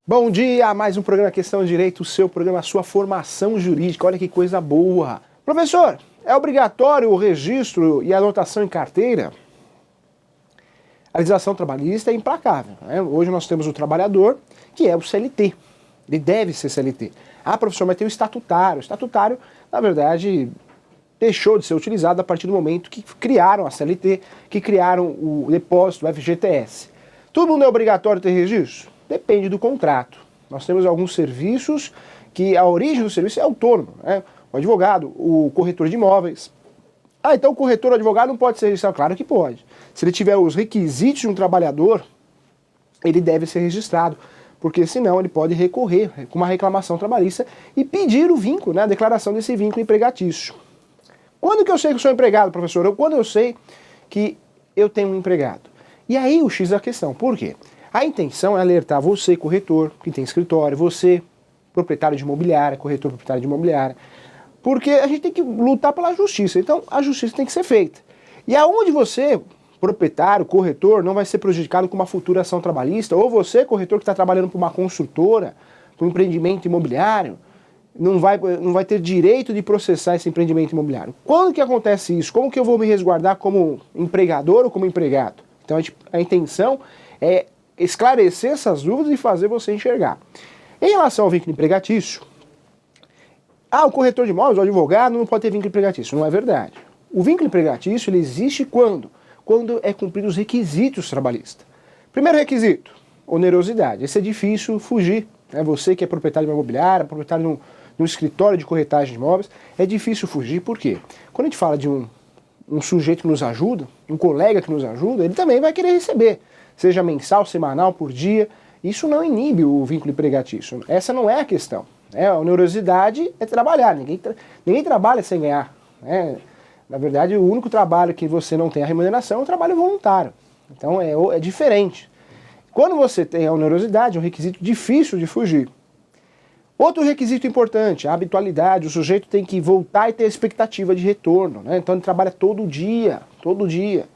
Bom dia, mais um programa Questão de Direito, o seu programa, a sua formação jurídica. Olha que coisa boa. Professor, é obrigatório o registro e a anotação em carteira? A legislação trabalhista é implacável, né? Hoje nós temos o trabalhador, que é o CLT. Ele deve ser CLT. Ah, professor, mas tem o estatutário. O estatutário, na verdade, deixou de ser utilizado a partir do momento que criaram a CLT, que criaram o depósito, o FGTS. Todo mundo é obrigatório ter registro? Depende do contrato. Nós temos alguns serviços que a origem do serviço é autônoma, né? O advogado, o corretor de imóveis. Ah, então o corretor ou advogado não pode ser registrado? Claro que pode. Se ele tiver os requisitos de um trabalhador, ele deve ser registrado, porque senão ele pode recorrer com uma reclamação trabalhista e pedir o vínculo, né, a declaração desse vínculo empregatício. Quando que eu sei que eu sou empregado, professor? Quando eu sei que eu tenho um empregado. E aí o X da questão, por quê? A intenção é alertar você, corretor, que tem escritório, você, proprietário de imobiliária, corretor proprietário de imobiliária, porque a gente tem que lutar pela justiça, então a justiça tem que ser feita. E aonde você, proprietário, corretor, não vai ser prejudicado com uma futura ação trabalhista, ou você, corretor, que está trabalhando para uma construtora, para um empreendimento imobiliário, não vai ter direito de processar esse empreendimento imobiliário. Quando que acontece isso? Como que eu vou me resguardar como empregador ou como empregado? Então a intenção é esclarecer essas dúvidas e fazer você enxergar. Em relação ao vínculo empregatício, o corretor de imóveis, o advogado, não pode ter vínculo empregatício. Não é verdade. O vínculo empregatício ele existe quando? Quando é cumprido os requisitos trabalhistas. Primeiro requisito, onerosidade. Esse é difícil fugir. Né? Você que é proprietário de uma imobiliária, proprietário de um escritório de corretagem de imóveis, é difícil fugir. Por quê? Quando a gente fala de um sujeito que nos ajuda, um colega que nos ajuda, ele também vai querer receber. Seja mensal, semanal, por dia, isso não inibe o vínculo empregatício. Essa não é a questão. A onerosidade é trabalhar, ninguém trabalha sem ganhar. Né? Na verdade, o único trabalho que você não tem a remuneração é o trabalho voluntário. Então é diferente. Quando você tem a onerosidade, é um requisito difícil de fugir. Outro requisito importante, a habitualidade, o sujeito tem que voltar e ter expectativa de retorno. Né? Então ele trabalha todo dia, todo dia.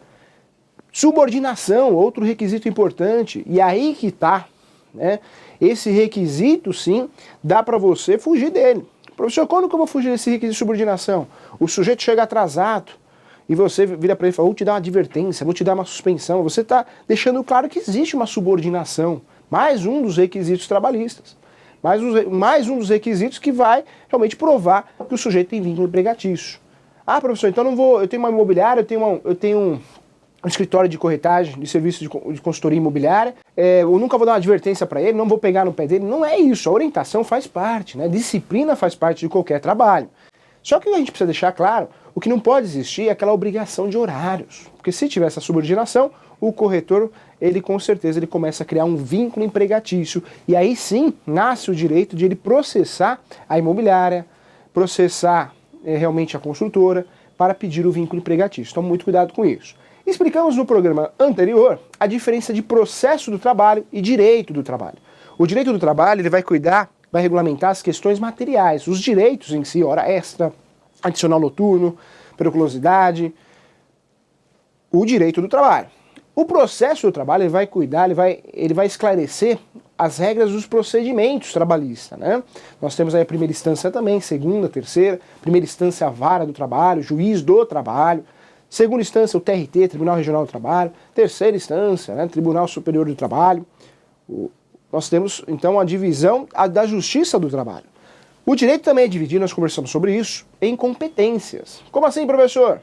Subordinação, outro requisito importante, e aí que está, né? Esse requisito, sim, dá para você fugir dele. Professor, quando que eu vou fugir desse requisito de subordinação? O sujeito chega atrasado e você vira para ele e fala, vou te dar uma advertência, vou te dar uma suspensão. Você está deixando claro que existe uma subordinação, mais um dos requisitos trabalhistas. Mais um dos requisitos que vai realmente provar que o sujeito tem vínculo empregatício. Ah, professor, então eu tenho uma imobiliária, eu tenho um escritório de corretagem, de serviço de consultoria imobiliária, eu nunca vou dar uma advertência para ele, não vou pegar no pé dele. Não é isso, a orientação faz parte, né? Disciplina faz parte de qualquer trabalho. Só que a gente precisa deixar claro, o que não pode existir é aquela obrigação de horários. Porque se tiver essa subordinação, o corretor, ele com certeza ele começa a criar um vínculo empregatício. E aí sim, nasce o direito de ele processar a imobiliária, processar realmente a construtora, para pedir o vínculo empregatício. Então muito cuidado com isso. Explicamos no programa anterior a diferença de processo do trabalho e direito do trabalho. O direito do trabalho ele vai regulamentar as questões materiais, os direitos em si, hora extra, adicional noturno, periculosidade, o direito do trabalho. O processo do trabalho ele vai esclarecer as regras dos procedimentos trabalhistas. Né? Nós temos aí a primeira instância também, segunda, terceira, primeira instância a vara do trabalho, juiz do trabalho, segunda instância, o TRT, Tribunal Regional do Trabalho. Terceira instância, né, Tribunal Superior do Trabalho. Nós temos, então, a divisão da Justiça do Trabalho. O direito também é dividido, nós conversamos sobre isso, em competências. Como assim, professor?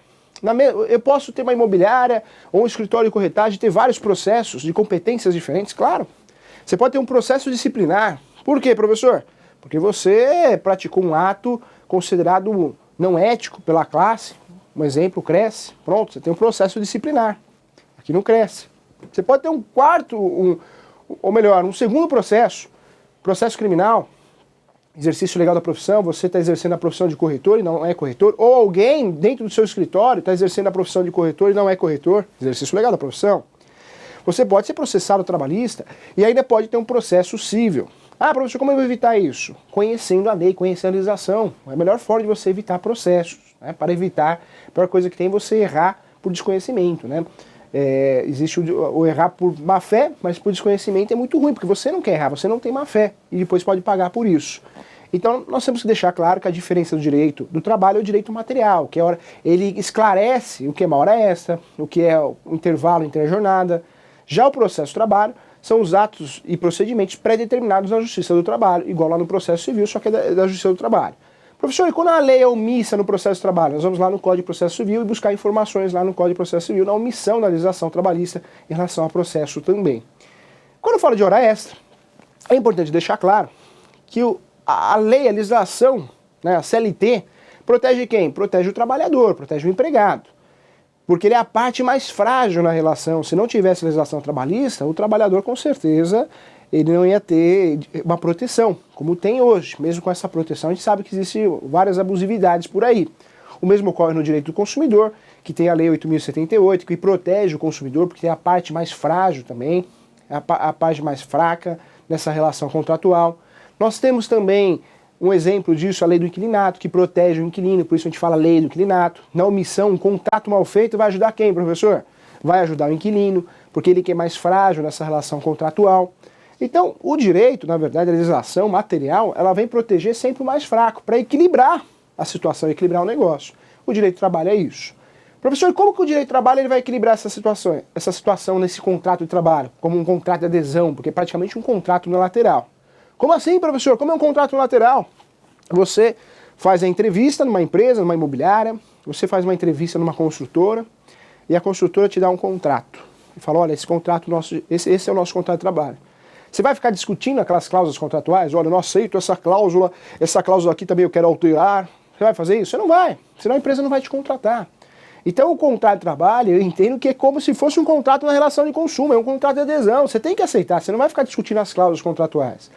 Eu posso ter uma imobiliária ou um escritório de corretagem e ter vários processos de competências diferentes? Claro. Você pode ter um processo disciplinar. Por quê, professor? Porque você praticou um ato considerado não ético pela classe. Um exemplo, cresce, pronto, você tem um processo disciplinar. Aqui não cresce. Você pode ter um segundo processo criminal, exercício legal da profissão, você está exercendo a profissão de corretor e não é corretor, ou alguém dentro do seu escritório está exercendo a profissão de corretor e não é corretor, exercício legal da profissão. Você pode ser processado trabalhista e ainda pode ter um processo civil. Ah, professor, como eu vou evitar isso? Conhecendo a lei, conhecendo a legislação. É a melhor forma de você evitar processos, né? Para evitar, a pior coisa que tem é você errar por desconhecimento, né? Existe o errar por má fé, mas por desconhecimento é muito ruim, porque você não quer errar, você não tem má fé, e depois pode pagar por isso. Então nós temos que deixar claro que a diferença do direito do trabalho é o direito material, que ele esclarece o que é uma hora extra, o que é o intervalo entre a jornada. Já o processo do trabalho são os atos e procedimentos pré-determinados na Justiça do Trabalho, igual lá no processo civil, só que é da Justiça do Trabalho. Professor, e quando a lei é omissa no processo de trabalho? Nós vamos lá no Código de Processo Civil e buscar informações lá no Código de Processo Civil na omissão da legislação trabalhista em relação ao processo também. Quando eu falo de hora extra, é importante deixar claro que a lei, a legislação, né, a CLT, protege quem? Protege o trabalhador, protege o empregado. Porque ele é a parte mais frágil na relação. Se não tivesse legislação trabalhista, o trabalhador com certeza ele não ia ter uma proteção, como tem hoje. Mesmo com essa proteção, a gente sabe que existem várias abusividades por aí. O mesmo ocorre no direito do consumidor, que tem a Lei 8.078, que protege o consumidor, porque tem a parte mais frágil também, a parte mais fraca nessa relação contratual. Nós temos também um exemplo disso, a lei do inquilinato, que protege o inquilino, por isso a gente fala lei do inquilinato. Na omissão, um contrato mal feito vai ajudar quem, professor? Vai ajudar o inquilino, porque ele que é mais frágil nessa relação contratual. Então, o direito, na verdade, a legislação material, ela vem proteger sempre o mais fraco, para equilibrar a situação, equilibrar o negócio. O direito do trabalho é isso. Professor, como que o direito do trabalho ele vai equilibrar essa situação nesse contrato de trabalho, como um contrato de adesão, porque é praticamente um contrato unilateral. Como assim, professor? Como é um contrato unilateral? Você faz a entrevista numa empresa, numa imobiliária, você faz uma entrevista numa construtora, e a construtora te dá um contrato. E fala, olha, esse contrato nosso, esse é o nosso contrato de trabalho. Você vai ficar discutindo aquelas cláusulas contratuais? Olha, eu não aceito essa cláusula aqui também eu quero alterar. Você vai fazer isso? Você não vai, senão a empresa não vai te contratar. Então o contrato de trabalho, eu entendo que é como se fosse um contrato na relação de consumo, é um contrato de adesão, você tem que aceitar, você não vai ficar discutindo as cláusulas contratuais.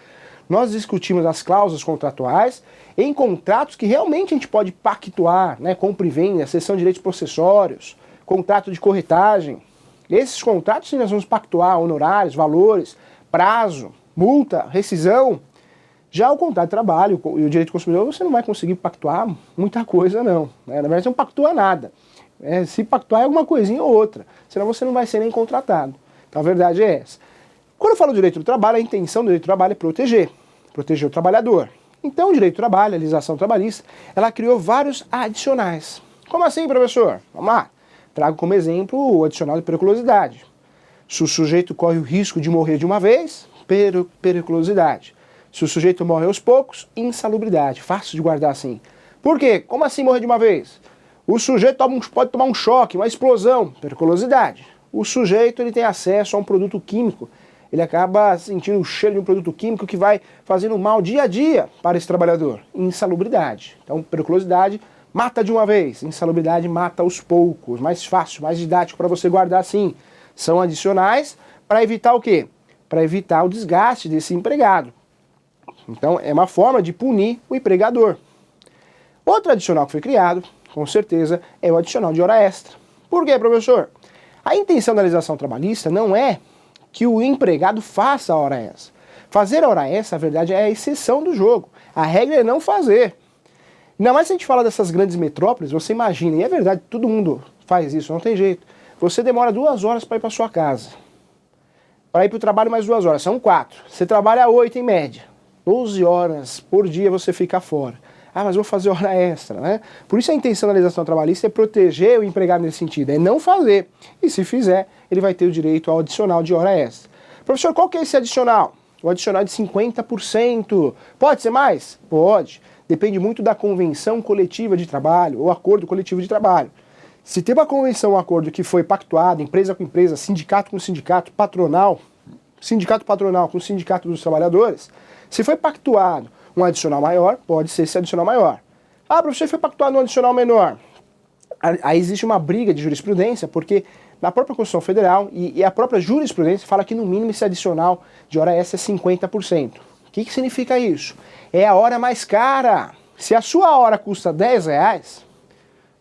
Nós discutimos as cláusulas contratuais em contratos que realmente a gente pode pactuar, né, compra e venda, cessão de direitos possessórios, contrato de corretagem. Esses contratos sim nós vamos pactuar honorários, valores, prazo, multa, rescisão. Já o contrato de trabalho e o direito do consumidor você não vai conseguir pactuar muita coisa não. Né? Na verdade você não pactua nada. Se pactuar é alguma coisinha ou outra, senão você não vai ser nem contratado. Então a verdade é essa. Quando eu falo do direito do trabalho, a intenção do direito do trabalho é proteger o trabalhador. Então o direito do trabalho, a legislação trabalhista, ela criou vários adicionais. Como assim, professor? Vamos lá. Trago como exemplo o adicional de periculosidade. Se o sujeito corre o risco de morrer de uma vez, periculosidade. Se o sujeito morre aos poucos, insalubridade. Fácil de guardar assim. Por quê? Como assim morrer de uma vez? O sujeito pode tomar um choque, uma explosão, periculosidade. O sujeito ele tem acesso a um produto químico, ele acaba sentindo o cheiro de um produto químico que vai fazendo mal dia a dia para esse trabalhador, insalubridade. Então, periculosidade mata de uma vez, insalubridade mata aos poucos, mais fácil, mais didático para você guardar assim. São adicionais para evitar o quê? Para evitar o desgaste desse empregado. Então, é uma forma de punir o empregador. Outro adicional que foi criado, com certeza, é o adicional de hora extra. Por quê, professor? A intenção da legislação trabalhista não é que o empregado faça a hora extra. Fazer a hora extra, na verdade, é a exceção do jogo. A regra é não fazer. Ainda mais se a gente fala dessas grandes metrópoles, você imagina, e é verdade, todo mundo faz isso, não tem jeito. Você demora 2 horas para ir para sua casa. Para ir para o trabalho mais 2 horas, são 4. Você trabalha 8 em média. 12 horas por dia você fica fora. Ah, mas vou fazer hora extra, né? Por isso a intenção da legislação trabalhista é proteger o empregado nesse sentido, é não fazer. E se fizer, ele vai ter o direito ao adicional de hora extra. Professor, qual que é esse adicional? O adicional é de 50%. Pode ser mais? Pode. Depende muito da convenção coletiva de trabalho ou acordo coletivo de trabalho. Se tem uma convenção, um acordo que foi pactuado, empresa com empresa, sindicato com sindicato, patronal com sindicato dos trabalhadores, se foi pactuado um adicional maior, pode ser esse adicional maior. Ah, professor, foi pactuado um adicional menor. Aí existe uma briga de jurisprudência, porque na própria Constituição Federal e a própria jurisprudência fala que no mínimo esse adicional de hora extra é 50%. O que significa isso? É a hora mais cara. Se a sua hora custa R$10,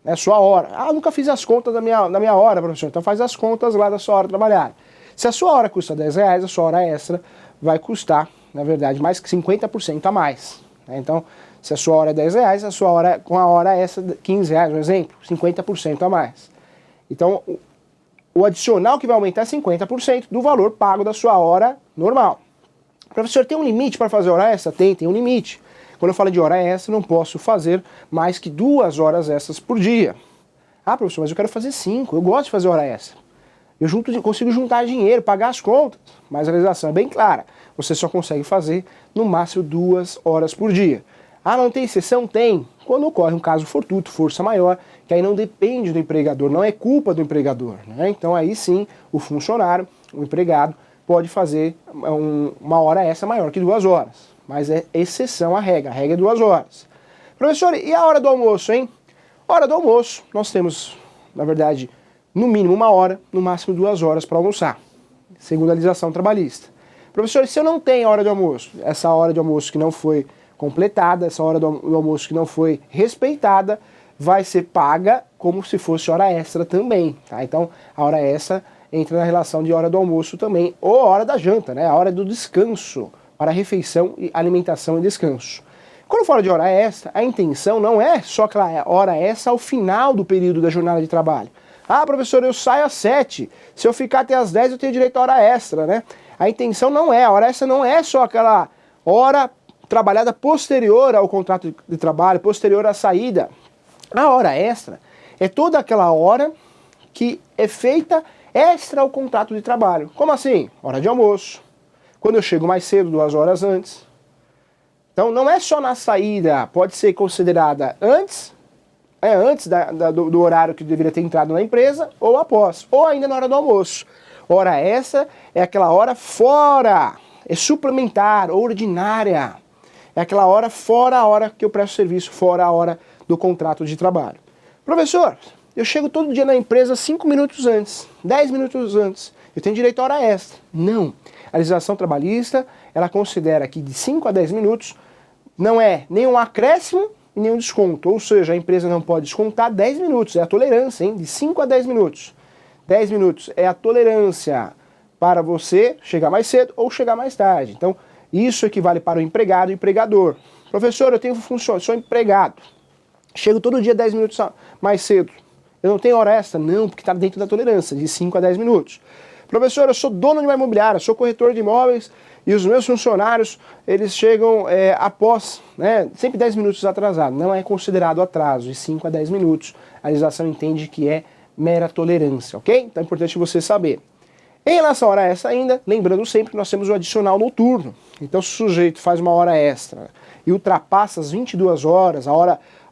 né, sua hora. Ah, nunca fiz as contas da minha hora, professor. Então faz as contas lá da sua hora trabalhar. Se a sua hora custa R$10, a sua hora extra vai custar, na verdade, mais que 50% a mais. Né? Então, se a sua hora é R$10, a sua hora com a hora extra R$15, um exemplo, 50% a mais. Então, o adicional que vai aumentar é 50% do valor pago da sua hora normal. Professor, tem um limite para fazer hora extra? Tem um limite. Quando eu falo de hora extra, não posso fazer mais que 2 horas extras por dia. Ah, professor, mas eu quero fazer 5, eu gosto de fazer hora extra. Consigo juntar dinheiro, pagar as contas, mas a legislação é bem clara. Você só consegue fazer no máximo 2 horas por dia. Ah, não tem exceção? Tem. Quando ocorre um caso fortuito, força maior, que aí não depende do empregador, não é culpa do empregador, né? Então aí sim, o funcionário, o empregado, pode fazer uma hora extra maior que 2 horas. Mas é exceção à regra. A regra é 2 horas. Professor, e a hora do almoço, hein? Hora do almoço, nós temos, na verdade, no mínimo 1 hora, no máximo 2 horas para almoçar, segundo a legislação trabalhista. Professor, se eu não tenho hora de almoço, essa hora de almoço que não foi completada, essa hora do almoço que não foi respeitada, vai ser paga como se fosse hora extra também, tá? Então, a hora extra entra na relação de hora do almoço também, ou a hora da janta, né? A hora do descanso, para refeição, alimentação e descanso. Quando fala de hora extra, a intenção não é só aquela hora extra ao final do período da jornada de trabalho. Ah, professor, eu saio às 7, se eu ficar até às 10 eu tenho direito a hora extra, né? A intenção não é, a hora extra não é só aquela hora trabalhada posterior ao contrato de trabalho, posterior à saída. A hora extra é toda aquela hora que é feita extra ao contrato de trabalho. Como assim? Hora de almoço, quando eu chego mais cedo, 2 horas antes. Então não é só na saída, pode ser considerada antes do horário que deveria ter entrado na empresa, ou após, ou ainda na hora do almoço. Hora essa é aquela hora fora, é suplementar, ordinária. É aquela hora fora a hora que eu presto serviço, fora a hora do contrato de trabalho. Professor, eu chego todo dia na empresa 5 minutos antes, 10 minutos antes, eu tenho direito a hora extra. Não. A legislação trabalhista, ela considera que de 5 a 10 minutos não é nenhum acréscimo e nenhum desconto. Ou seja, a empresa não pode descontar 10 minutos, é a tolerância, hein? De 5 a 10 minutos. 10 minutos é a tolerância para você chegar mais cedo ou chegar mais tarde. Então, isso equivale para o empregado e o empregador. Professor, eu tenho função, sou empregado. Chego todo dia 10 minutos mais cedo. Eu não tenho hora extra? Não, porque está dentro da tolerância, de 5 a 10 minutos. Professor, eu sou dono de uma imobiliária, sou corretor de imóveis e os meus funcionários, eles chegam após, né, sempre 10 minutos atrasado. Não é considerado atraso, de 5 a 10 minutos. A legislação entende que é mera tolerância, ok? Então é importante você saber. Em relação à hora extra ainda, lembrando sempre que nós temos o adicional noturno. Então se o sujeito faz uma hora extra e ultrapassa as 22 horas, a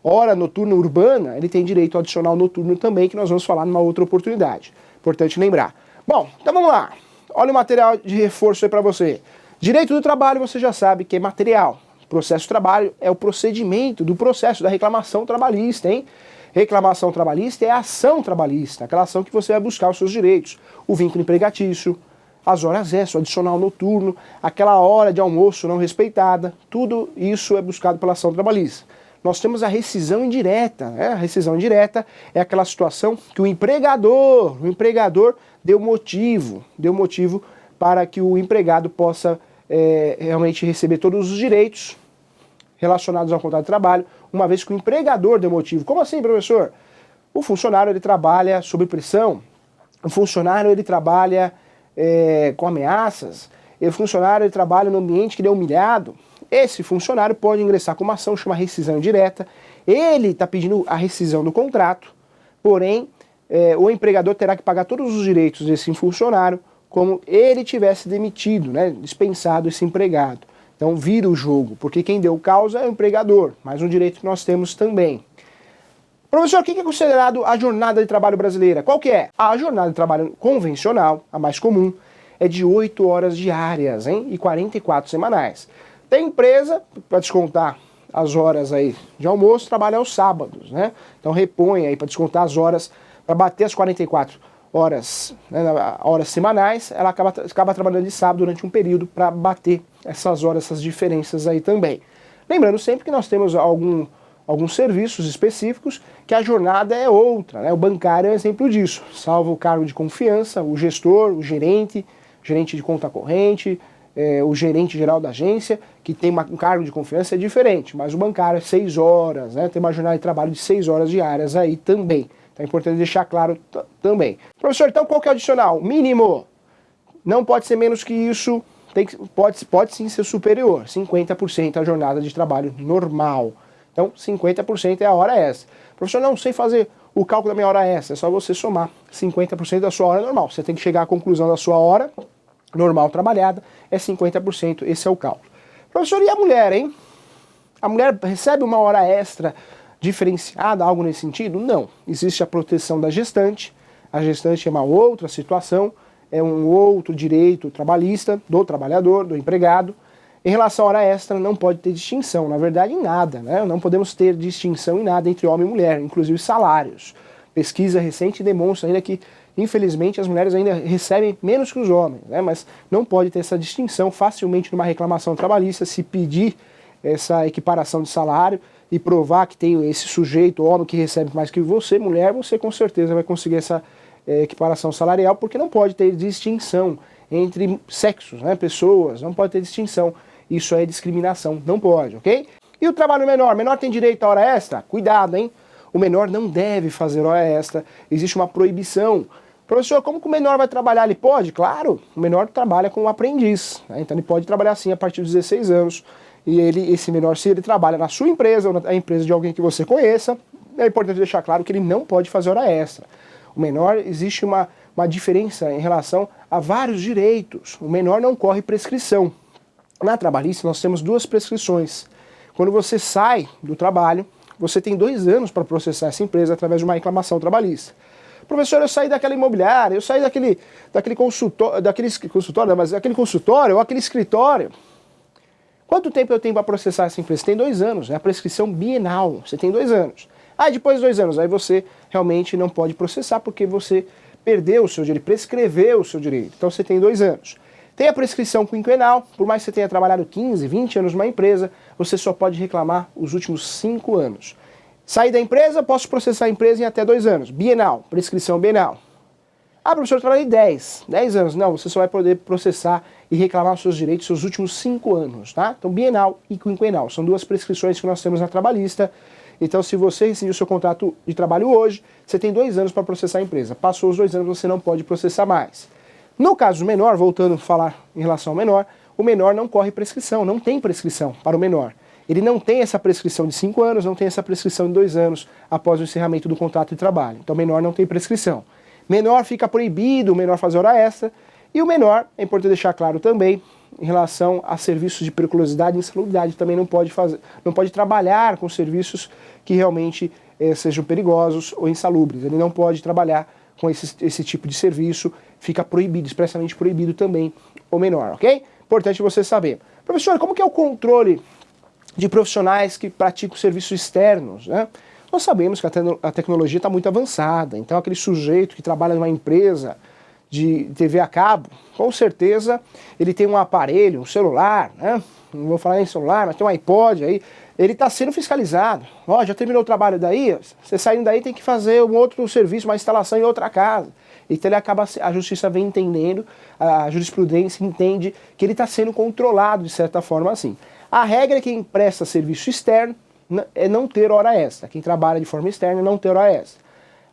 hora noturna urbana, ele tem direito ao adicional noturno também, que nós vamos falar numa outra oportunidade. Importante lembrar. Bom, então vamos lá. Olha o material de reforço aí para você. Direito do trabalho você já sabe que é material. Processo de trabalho é o procedimento do processo da reclamação trabalhista, hein? Reclamação trabalhista é a ação trabalhista, aquela ação que você vai buscar os seus direitos. O vínculo empregatício, as horas extras, o adicional noturno, aquela hora de almoço não respeitada, tudo isso é buscado pela ação trabalhista. Nós temos a rescisão indireta, né? A rescisão indireta é aquela situação que o empregador deu motivo para que o empregado possa realmente receber todos os direitos relacionados ao contrato de trabalho, uma vez que o empregador deu motivo. Como assim, professor? O funcionário ele trabalha sob pressão, o funcionário ele trabalha com ameaças, o funcionário ele trabalha no ambiente que ele é humilhado. Esse funcionário pode ingressar com uma ação chamada rescisão indireta. Ele está pedindo a rescisão do contrato, porém o empregador terá que pagar todos os direitos desse funcionário como ele tivesse demitido, né, dispensado esse empregado. Então vira o jogo, porque quem deu causa é o empregador, mas um direito que nós temos também. Professor, o que é considerado a jornada de trabalho brasileira? Qual que é? A jornada de trabalho convencional, a mais comum, é de 8 horas diárias, hein, e 44 semanais. Tem empresa, para descontar as horas aí de almoço, trabalha aos sábados, né? Então repõe aí para descontar as horas, para bater as 44 horas, né, horas semanais, ela acaba trabalhando de sábado durante um período para bater essas horas, essas diferenças aí também. Lembrando sempre que nós temos alguns serviços específicos que a jornada é outra, né? O bancário é um exemplo disso, salvo o cargo de confiança, o gestor, o gerente de conta corrente, o gerente geral da agência, que tem um cargo de confiança é diferente, mas o bancário é 6 horas, né? Tem uma jornada de trabalho de 6 horas diárias aí também. Então é importante deixar claro também. Professor, então qual que é o adicional? Mínimo. Não pode ser menos que isso, pode sim ser superior, 50% a jornada de trabalho normal. Então 50% é a hora extra. Professor, não sei fazer o cálculo da minha hora extra, é só você somar 50% da sua hora normal. Você tem que chegar à conclusão da sua hora normal trabalhada, é 50%, esse é o cálculo. Professor, e a mulher, hein? A mulher recebe uma hora extra diferenciada, algo nesse sentido? Não. Existe a proteção da gestante, a gestante é uma outra situação, é um outro direito trabalhista do trabalhador, do empregado. Em relação à hora extra, não pode ter distinção, na verdade, em nada, né? Não podemos ter distinção em nada entre homem e mulher, inclusive salários. Pesquisa recente demonstra ainda que, infelizmente, as mulheres ainda recebem menos que os homens, né? Mas não pode ter essa distinção facilmente numa reclamação trabalhista, se pedir essa equiparação de salário e provar que tem esse sujeito, homem, que recebe mais que você, mulher, você com certeza vai conseguir essa equiparação salarial, porque não pode ter distinção entre sexos, né, pessoas, não pode ter distinção. Isso é discriminação, não pode, ok? E o trabalho menor? Menor tem direito à hora extra? Cuidado, hein? O menor não deve fazer hora extra, existe uma proibição. Professor, como que o menor vai trabalhar? Ele pode? Claro, o menor trabalha como aprendiz, né? Então ele pode trabalhar assim a partir dos 16 anos. E esse menor, se ele trabalha na sua empresa ou na empresa de alguém que você conheça, é importante deixar claro que ele não pode fazer hora extra. O menor, existe uma diferença em relação a vários direitos. O menor não corre prescrição. Na trabalhista nós temos duas prescrições. Quando você sai do trabalho, você tem 2 anos para processar essa empresa através de uma reclamação trabalhista. Professor, eu saí daquela imobiliária, eu saí daquele consultório ou aquele escritório. Quanto tempo eu tenho para processar essa empresa? Você tem 2 anos, é a prescrição bienal, você tem 2 anos. Depois de 2 anos, aí você realmente não pode processar porque você perdeu o seu direito, prescreveu o seu direito. Então você tem 2 anos. Tem a prescrição quinquenal, por mais que você tenha trabalhado 15, 20 anos numa empresa, você só pode reclamar os últimos 5 anos. Saí da empresa, posso processar a empresa em até 2 anos. Bienal, prescrição bienal. Professor, eu trabalhei 10 anos. Não, você só vai poder processar e reclamar os seus direitos nos seus últimos 5 anos, tá? Então, bienal e quinquenal são 2 prescrições que nós temos na trabalhista. Então, se você rescindiu o seu contrato de trabalho hoje, você tem 2 anos para processar a empresa. Passou os 2 anos, você não pode processar mais. No caso do menor, voltando a falar em relação ao menor, o menor não corre prescrição, não tem prescrição para o menor. Ele não tem essa prescrição de 5 anos, não tem essa prescrição de 2 anos após o encerramento do contrato de trabalho. Então, o menor não tem prescrição. Menor fica proibido o menor fazer hora extra. E o menor, é importante deixar claro também, em relação a serviços de periculosidade e insalubridade, também não pode trabalhar com serviços que realmente sejam perigosos ou insalubres. Ele não pode trabalhar com esse tipo de serviço, fica proibido, expressamente proibido também o menor, ok? Importante você saber. Professor, como que é o controle de profissionais que praticam serviços externos, né? Nós sabemos que a tecnologia está muito avançada, então aquele sujeito que trabalha numa empresa de TV a cabo, com certeza ele tem um aparelho, um celular, né? Não vou falar em celular, mas tem um iPod aí, ele está sendo fiscalizado. Já terminou o trabalho daí? Você saindo daí tem que fazer um outro serviço, uma instalação em outra casa. Então ele acaba, a justiça vem entendendo, a jurisprudência entende que ele está sendo controlado de certa forma assim. A regra é que quem presta serviço externo é não ter hora extra. Quem trabalha de forma externa é não ter hora extra.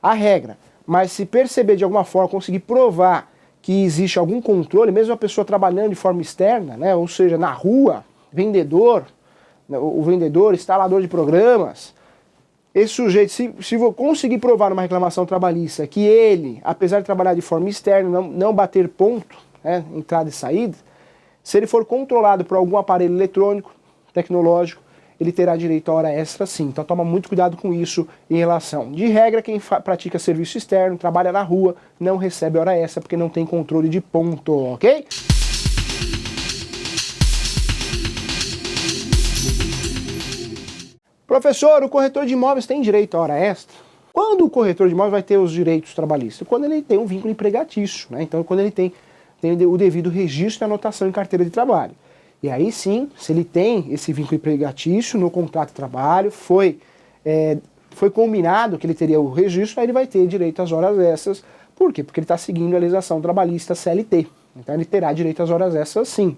A regra. Mas se perceber de alguma forma, conseguir provar que existe algum controle, mesmo a pessoa trabalhando de forma externa, né, ou seja, na rua, vendedor, o vendedor, instalador de programas, esse sujeito, se eu conseguir provar numa reclamação trabalhista que ele, apesar de trabalhar de forma externa, não bater ponto, né, entrada e saída, se ele for controlado por algum aparelho eletrônico, tecnológico, ele terá direito à hora extra sim. Então toma muito cuidado com isso em relação. De regra, quem pratica serviço externo, trabalha na rua, não recebe hora extra porque não tem controle de ponto, ok? Professor, o corretor de imóveis tem direito à hora extra? Quando o corretor de imóveis vai ter os direitos trabalhistas? Quando ele tem um vínculo empregatício, né? Então quando ele tem o devido registro e anotação em carteira de trabalho. E aí sim, se ele tem esse vínculo empregatício no contrato de trabalho, foi combinado que ele teria o registro, aí ele vai ter direito às horas extras. Por quê? Porque ele está seguindo a legislação trabalhista CLT. Então ele terá direito às horas extras sim.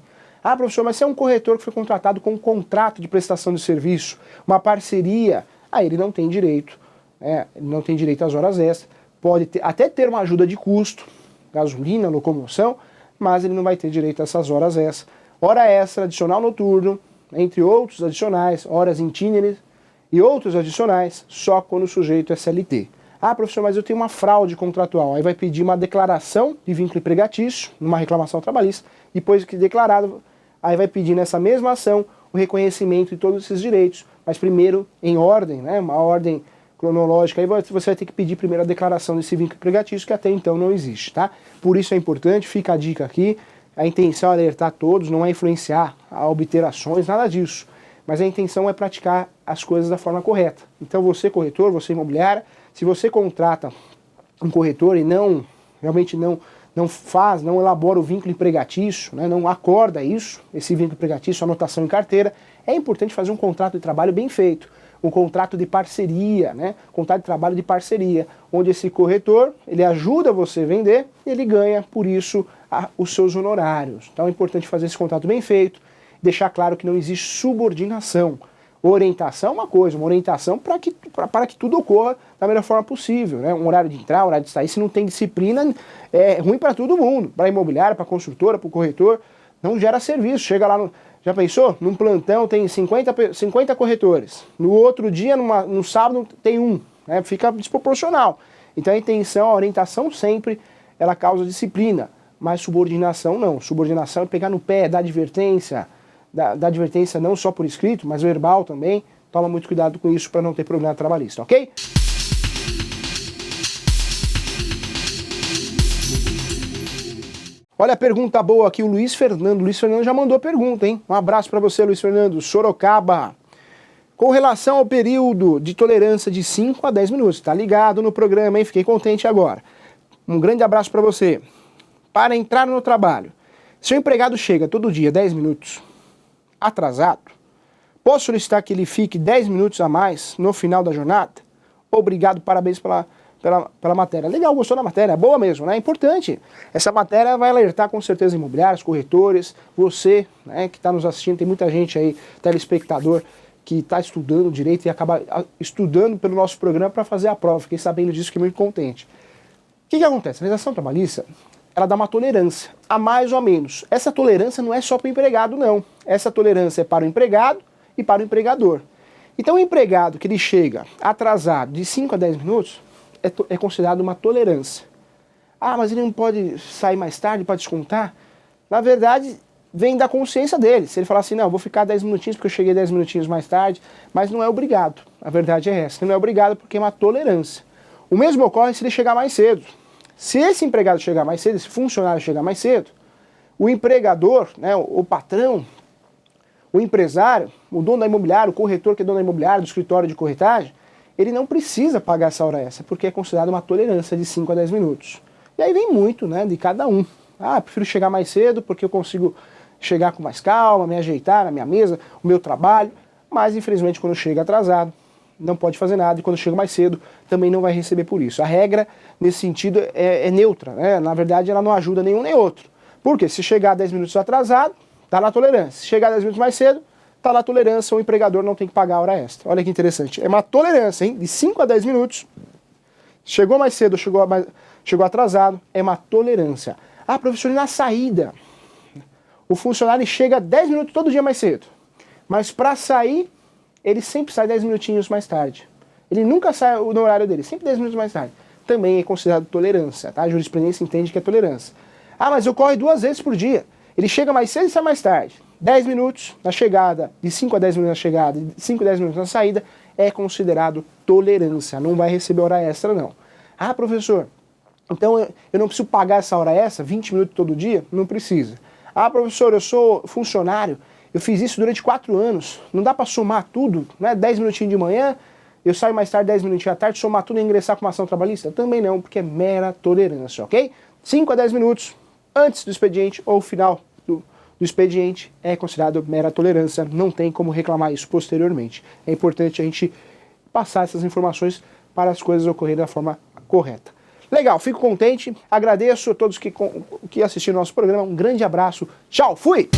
Professor, mas se é um corretor que foi contratado com um contrato de prestação de serviço, uma parceria, aí ele não tem direito ele não tem direito às horas extras, pode até ter uma ajuda de custo, gasolina, locomoção, mas ele não vai ter direito a essas horas extras. Hora extra, adicional noturno, entre outros adicionais, horas itinerantes e outros adicionais, só quando o sujeito é CLT. Ah, professor, mas eu tenho uma fraude contratual. Aí vai pedir uma declaração de vínculo empregatício, numa reclamação trabalhista, depois que declarado, aí vai pedir nessa mesma ação o reconhecimento de todos esses direitos, mas primeiro em ordem, né, uma ordem cronológica, aí você vai ter que pedir primeiro a declaração desse vínculo empregatício, que até então não existe, tá? Por isso é importante, fica a dica aqui, a intenção é alertar todos, não é influenciar a obter ações, nada disso, mas a intenção é praticar as coisas da forma correta. Então você corretor, você imobiliária, se você contrata um corretor e realmente não elabora o vínculo empregatício, né, não acorda isso, esse vínculo empregatício, anotação em carteira, é importante fazer um contrato de trabalho bem feito, um contrato de parceria, né, contrato de trabalho de parceria, onde esse corretor, ele ajuda você a vender e ele ganha, por isso, os seus honorários. Então é importante fazer esse contrato bem feito, deixar claro que não existe subordinação. Orientação é uma coisa, uma orientação para que tudo ocorra da melhor forma possível, né? Um horário de entrar, um horário de sair, se não tem disciplina, é ruim para todo mundo, para a imobiliária, para a construtora, para o corretor, não gera serviço. Chega lá, já pensou? Num plantão tem 50 corretores, no outro dia, no sábado, tem um, né? Fica desproporcional. Então a intenção, a orientação sempre, ela causa disciplina, mas subordinação não. Subordinação é pegar no pé, dar advertência, da advertência não só por escrito, mas verbal também. Toma muito cuidado com isso para não ter problema trabalhista, ok? Olha a pergunta boa aqui, o Luiz Fernando. Luiz Fernando já mandou a pergunta, hein? Um abraço para você, Luiz Fernando. Sorocaba. Com relação ao período de tolerância de 5 a 10 minutos, tá ligado no programa, hein? Fiquei contente agora. Um grande abraço para você. Para entrar no trabalho, se o empregado chega todo dia 10 minutos atrasado, posso solicitar que ele fique 10 minutos a mais no final da jornada? Obrigado, parabéns pela matéria. Legal, gostou da matéria? Boa mesmo, né? É importante. Essa matéria vai alertar com certeza imobiliários, corretores, você, né, que está nos assistindo, tem muita gente aí, telespectador, que está estudando direito e acaba estudando pelo nosso programa para fazer a prova. Fiquei sabendo disso, fiquei muito contente. O que acontece? A legislação trabalhista, ela dá uma tolerância, a mais ou a menos. Essa tolerância não é só para o empregado, não. Essa tolerância é para o empregado e para o empregador. Então o empregado que ele chega atrasado de 5 a 10 minutos é considerado uma tolerância. Ah, mas ele não pode sair mais tarde para descontar? Na verdade, vem da consciência dele. Se ele falar assim, não, vou ficar 10 minutinhos porque eu cheguei 10 minutinhos mais tarde, mas não é obrigado. A verdade é essa, ele não é obrigado porque é uma tolerância. O mesmo ocorre se ele chegar mais cedo. Se esse empregado chegar mais cedo, esse funcionário chegar mais cedo, o empregador, né, o patrão, o empresário, o dono da imobiliária, o corretor que é dono da imobiliária, do escritório de corretagem, ele não precisa pagar essa hora extra, porque é considerado uma tolerância de 5 a 10 minutos. E aí vem muito, né, de cada um. Ah, prefiro chegar mais cedo porque eu consigo chegar com mais calma, me ajeitar na minha mesa, o meu trabalho, mas infelizmente quando chega atrasado, não pode fazer nada, e quando chega mais cedo, também não vai receber por isso. A regra, nesse sentido, é neutra, né? Na verdade, ela não ajuda nenhum nem outro. Porque se chegar 10 minutos atrasado, está na tolerância. Se chegar 10 minutos mais cedo, está na tolerância, o empregador não tem que pagar a hora extra. Olha que interessante. É uma tolerância, hein? De 5 a 10 minutos. Chegou mais cedo, chegou atrasado, é uma tolerância. Ah, professor, e na saída? O funcionário chega 10 minutos todo dia mais cedo. Mas para sair, ele sempre sai 10 minutinhos mais tarde. Ele nunca sai no horário dele, sempre 10 minutos mais tarde. Também é considerado tolerância, tá? A jurisprudência entende que é tolerância. Ah, mas ocorre 2 vezes por dia. Ele chega mais cedo e sai mais tarde. 10 minutos na chegada, de 5 a 10 minutos na chegada, de 5 a 10 minutos na saída, é considerado tolerância. Não vai receber hora extra, não. Ah, professor, então eu não preciso pagar essa hora extra, 20 minutos todo dia? Não precisa. Ah, professor, eu sou funcionário, eu fiz isso durante 4 anos, não dá para somar tudo, né? 10 minutinhos de manhã, eu saio mais tarde, 10 minutinhos à tarde, somar tudo e ingressar com uma ação trabalhista? Também não, porque é mera tolerância, ok? 5 a 10 minutos antes do expediente ou final do expediente é considerado mera tolerância, não tem como reclamar isso posteriormente. É importante a gente passar essas informações para as coisas ocorrerem da forma correta. Legal, fico contente, agradeço a todos que assistiram ao nosso programa, um grande abraço, tchau, fui!